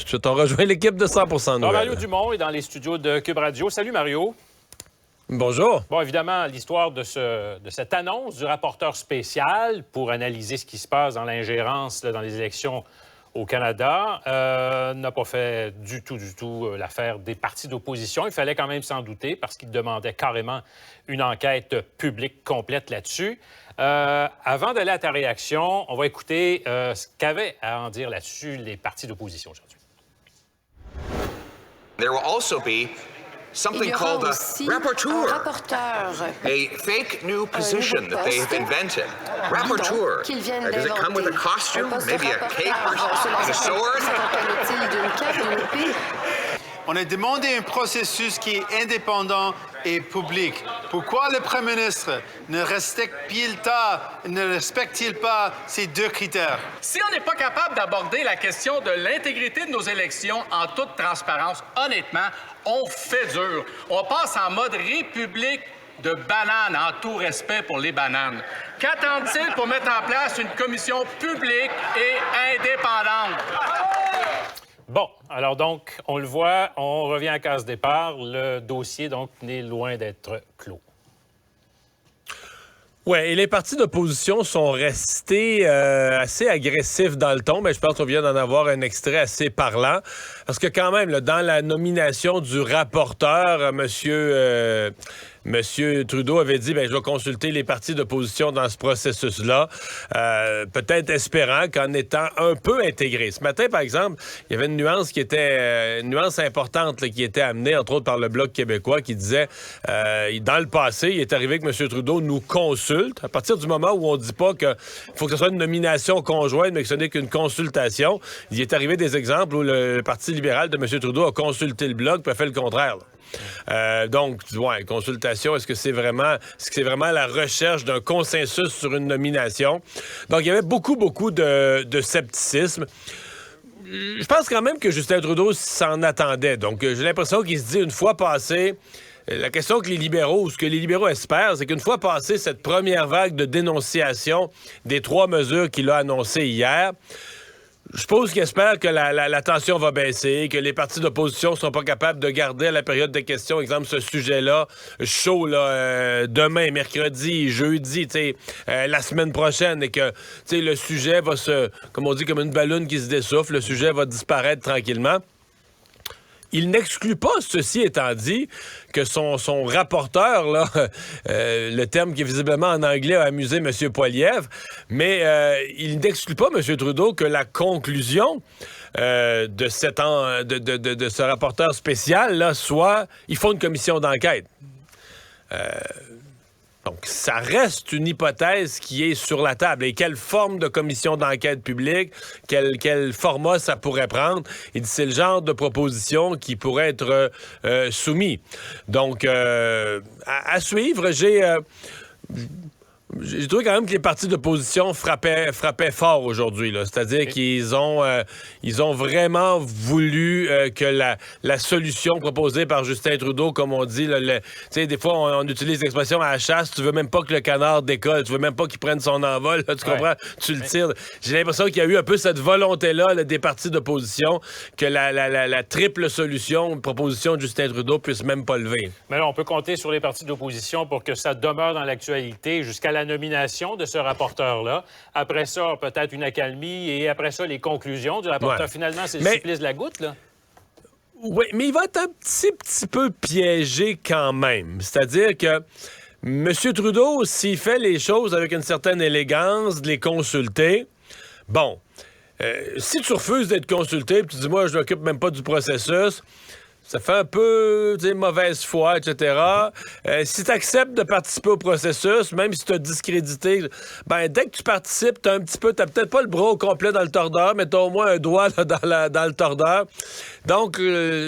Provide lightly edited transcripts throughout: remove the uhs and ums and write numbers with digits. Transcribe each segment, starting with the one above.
tout de suite, on rejoint l'équipe de 100% Nouvelles. Mario Dumont est dans les studios de Cube Radio. Salut, Mario. Bonjour. Bon, évidemment, l'histoire de cette annonce du rapporteur spécial pour analyser ce qui se passe dans l'ingérence dans les élections au Canada n'a pas fait du tout l'affaire des partis d'opposition. Il fallait quand même s'en douter parce qu'ils demandaient carrément une enquête publique complète là-dessus. Avant d'aller à ta réaction, on va écouter ce qu'avaient à en dire là-dessus les partis d'opposition aujourd'hui. There will also be something called a rapporteur, a fake new position that they have invented. Rapporteur. Does it come with a costume? Maybe a cape or a sword? On a demandé un processus qui est indépendant et public. Pourquoi le Premier ministre ne respecte-t-il pas ces deux critères? Si on n'est pas capable d'aborder la question de l'intégrité de nos élections en toute transparence, honnêtement, on fait dur. On passe en mode république de bananes, en tout respect pour les bananes. Qu'attendent-ils pour mettre en place une commission publique et indépendante? Bon, alors donc, on le voit, on revient à case départ. Le dossier, donc, n'est loin d'être clos. Oui, et les partis d'opposition sont restés assez agressifs dans le ton, mais je pense qu'on vient d'en avoir un extrait assez parlant. Parce que quand même, là, dans la nomination du rapporteur, Monsieur Trudeau avait dit, je vais consulter les partis d'opposition dans ce processus-là, peut-être espérant qu'en étant un peu intégré. Ce matin, par exemple, il y avait une nuance importante là, qui était amenée, entre autres, par le Bloc québécois, qui disait, dans le passé, il est arrivé que M. Trudeau nous consulte. À partir du moment où on ne dit pas qu'il faut que ce soit une nomination conjointe, mais que ce n'est qu'une consultation, il est arrivé des exemples où le Parti libéral de M. Trudeau a consulté le Bloc puis a fait le contraire. Donc, consultation, est-ce que c'est vraiment la recherche d'un consensus sur une nomination? Donc, il y avait beaucoup de scepticisme. Je pense quand même que Justin Trudeau s'en attendait. Donc, j'ai l'impression qu'il se dit, une fois passé, la question que ce que les libéraux espèrent, c'est qu'une fois passé cette première vague de dénonciation des 3 mesures qu'il a annoncées hier, je suppose qu'il espère que la tension va baisser, que les partis d'opposition ne sont pas capables de garder à la période de questions, exemple, ce sujet-là, chaud, demain, mercredi, jeudi, la semaine prochaine, et que le sujet va comme on dit, comme une balloune qui se dessouffle, le sujet va disparaître tranquillement. Il n'exclut pas, ceci étant dit, que son rapporteur, là, le terme qui visiblement en anglais a amusé M. Poilievre, mais il n'exclut pas, M. Trudeau, que la conclusion de ce rapporteur spécial là, soit il faut une commission d'enquête. Donc, ça reste une hypothèse qui est sur la table. Et quelle forme de commission d'enquête publique, quel format ça pourrait prendre? Il dit c'est le genre de proposition qui pourrait être soumis. Donc, à suivre, j'ai trouvé quand même que les partis d'opposition frappaient fort aujourd'hui. C'est-à-dire qu'ils ont vraiment voulu que la solution proposée par Justin Trudeau, comme on dit, des fois, on utilise l'expression à la chasse, tu veux même pas que le canard décolle, tu veux même pas qu'il prenne son envol, là, tu comprends? Tu le tires. J'ai l'impression qu'il y a eu un peu cette volonté-là des partis d'opposition que la triple solution, proposition de Justin Trudeau, puisse même pas lever. Mais là, on peut compter sur les partis d'opposition pour que ça demeure dans l'actualité jusqu'à la nomination de ce rapporteur-là. Après ça, peut-être une accalmie et après ça, les conclusions du rapporteur. Ouais. Finalement, c'est le supplice de la goutte, là? Oui, mais il va être un petit peu piégé quand même. C'est-à-dire que M. Trudeau, s'il fait les choses avec une certaine élégance, de les consulter, bon, si tu refuses d'être consulté, puis tu dis, moi, je m'occupe même pas du processus, ça fait un peu mauvaise foi, etc. Si tu acceptes de participer au processus, même si tu as discrédité, dès que tu participes, tu as peut-être pas le bras au complet dans le tordeur, mais tu as au moins un doigt là, dans le tordeur. Donc,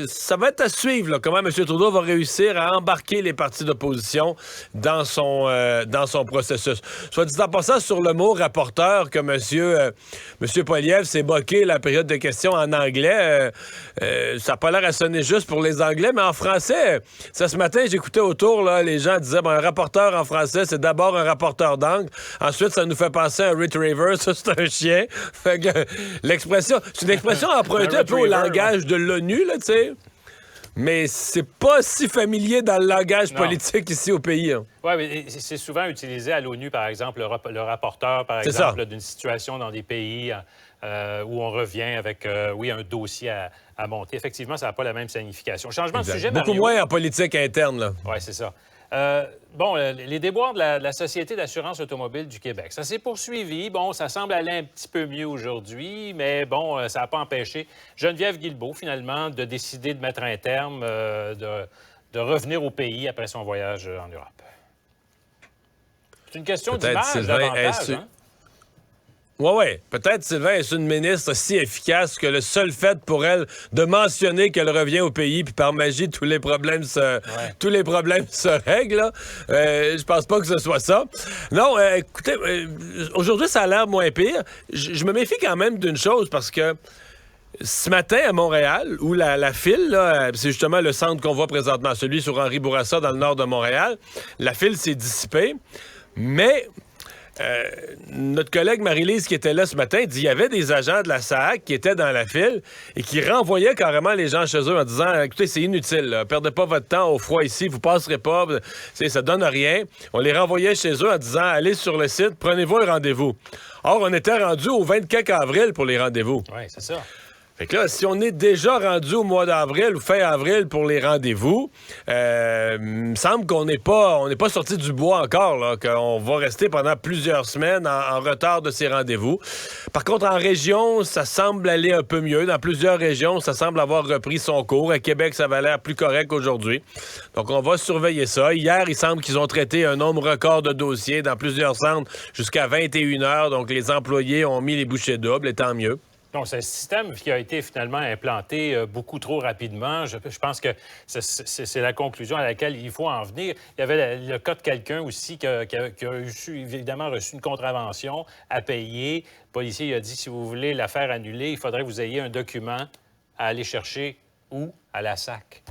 ça va être à suivre, là, comment M. Trudeau va réussir à embarquer les partis d'opposition dans son processus. Soit dit en passant, sur le mot rapporteur que M. Poilievre s'est moqué la période de questions en anglais, ça n'a pas l'air à sonner juste pour les Anglais, mais en français, ça, ce matin, j'écoutais autour, là, les gens disaient, un rapporteur en français, c'est d'abord un rapporteur d'angle. Ensuite, ça nous fait penser à un retriever, ça, c'est un chien. Fait que c'est une expression empruntée un peu au langage de l'ONU, là, tu sais. Mais c'est pas si familier dans le langage politique ici au pays. Hein. Oui, mais c'est souvent utilisé à l'ONU, par exemple, le rapporteur, par exemple, d'une situation dans des pays où on revient avec, un dossier à monter. Effectivement, ça n'a pas la même signification. Changement de sujet, Mario. Beaucoup moins en politique interne, là. Oui, c'est ça. Les déboires de la Société d'assurance automobile du Québec, ça s'est poursuivi. Bon, ça semble aller un petit peu mieux aujourd'hui, mais bon, ça n'a pas empêché Geneviève Guilbeault, finalement, de décider de mettre un terme, de revenir au pays après son voyage en Europe. C'est une question d'image davantage, hein? Oui. Peut-être, Sylvain, est une ministre si efficace que le seul fait pour elle de mentionner qu'elle revient au pays, puis par magie, tous les problèmes se règlent. Là. Je pense pas que ce soit ça. Non, écoutez, aujourd'hui, ça a l'air moins pire. Je me méfie quand même d'une chose, parce que ce matin, à Montréal, où la file, là, c'est justement le centre qu'on voit présentement, celui sur Henri Bourassa, dans le nord de Montréal, la file s'est dissipée, mais... notre collègue Marie-Lise qui était là ce matin dit qu'il y avait des agents de la SAAC qui étaient dans la file et qui renvoyaient carrément les gens chez eux en disant « Écoutez, c'est inutile, là. Perdez pas votre temps au froid ici, vous passerez pas, ça donne rien. » On les renvoyait chez eux en disant « Allez sur le site, prenez-vous un rendez-vous. » Or, on était rendu au 24 avril pour les rendez-vous. Oui, c'est ça. Fait que là, si on est déjà rendu au mois d'avril ou fin avril pour les rendez-vous, il me semble qu'on n'est pas sorti du bois encore, là, qu'on va rester pendant plusieurs semaines en retard de ces rendez-vous. Par contre, en région, ça semble aller un peu mieux. Dans plusieurs régions, ça semble avoir repris son cours. À Québec, ça va l'air plus correct aujourd'hui. Donc, on va surveiller ça. Hier, il semble qu'ils ont traité un nombre record de dossiers dans plusieurs centres jusqu'à 21 heures. Donc, les employés ont mis les bouchées doubles, et tant mieux. Donc, c'est un système qui a été finalement implanté beaucoup trop rapidement. Je pense que c'est la conclusion à laquelle il faut en venir. Il y avait le cas de quelqu'un aussi qui a évidemment reçu une contravention à payer. Le policier a dit, si vous voulez la faire annuler, il faudrait que vous ayez un document à aller chercher où? À la SAC.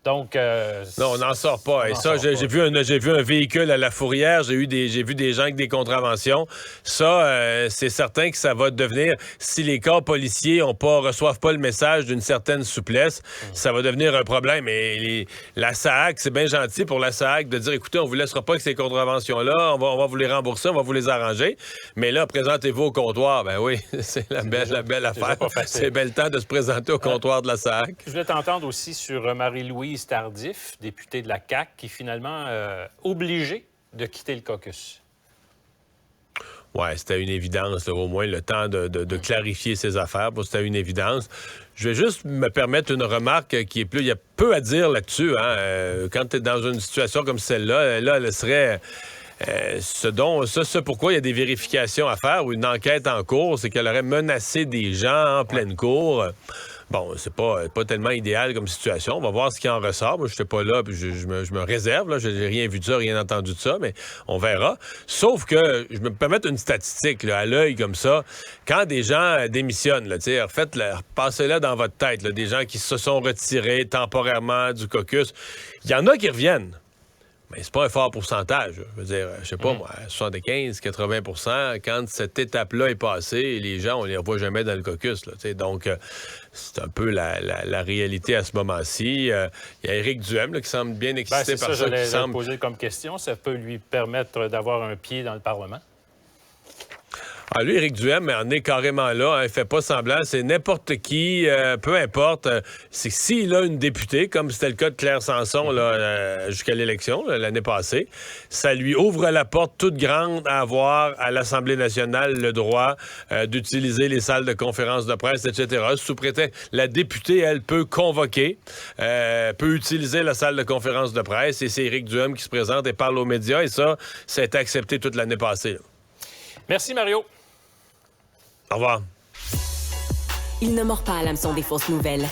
Donc, non, on n'en sort pas. Et ça, j'ai vu un véhicule à La Fourrière. J'ai vu des gens avec des contraventions. Ça, c'est certain que ça va devenir, si les corps policiers reçoivent pas le message d'une certaine souplesse, ça va devenir un problème. Et la SAAC, c'est bien gentil pour la SAAC de dire, écoutez, on vous laissera pas avec ces contraventions-là, on va vous les rembourser, on va vous les arranger. Mais là, présentez-vous au comptoir. Ben oui, c'est la belle affaire. C'est bel temps de se présenter au comptoir de la SAAC. Je voulais t'entendre aussi sur Marie-Louise Tardif, députée de la CAQ, qui est finalement obligée de quitter le caucus. Oui, c'était une évidence, là, au moins le temps de clarifier ses affaires. C'était une évidence. Je vais juste me permettre une remarque qui est plus... Il y a peu à dire là-dessus. Hein? Quand tu es dans une situation comme celle-là, elle serait... ce pourquoi il y a des vérifications à faire ou une enquête en cours, c'est qu'elle aurait menacé des gens en pleine cour. Bon, c'est pas tellement idéal comme situation. On va voir ce qui en ressort. Moi, je n'étais pas là, puis je me réserve. Là. Je n'ai rien vu de ça, rien entendu de ça, mais on verra. Sauf que, je me permets une statistique là, à l'œil comme ça. Quand des gens démissionnent, là, passez-la dans votre tête, là, des gens qui se sont retirés temporairement du caucus, il y en a qui reviennent. Mais c'est pas un fort pourcentage. Je veux dire, je sais pas, moi, 75, 80 %, quand cette étape-là est passée, les gens, on les revoit jamais dans le caucus. Là, donc, c'est un peu la réalité à ce moment-ci. Il y a Éric Duhem là, qui semble bien excité par ça. C'est ça, je l'ai posé comme question. Ça peut lui permettre d'avoir un pied dans le Parlement? Ah, lui, Éric Duhem, en est carrément là. Il fait pas semblant. C'est n'importe qui, peu importe. C'est s'il a une députée, comme c'était le cas de Claire Sanson là, jusqu'à l'élection, là, l'année passée, ça lui ouvre la porte toute grande à avoir à l'Assemblée nationale le droit d'utiliser les salles de conférence de presse, etc. Sous prétexte, la députée, elle, peut convoquer, peut utiliser la salle de conférence de presse, et c'est Éric Duhem qui se présente et parle aux médias, et ça a été accepté toute l'année passée. Là. Merci, Mario. Au revoir. Il ne mord pas à l'hameçon des fausses nouvelles.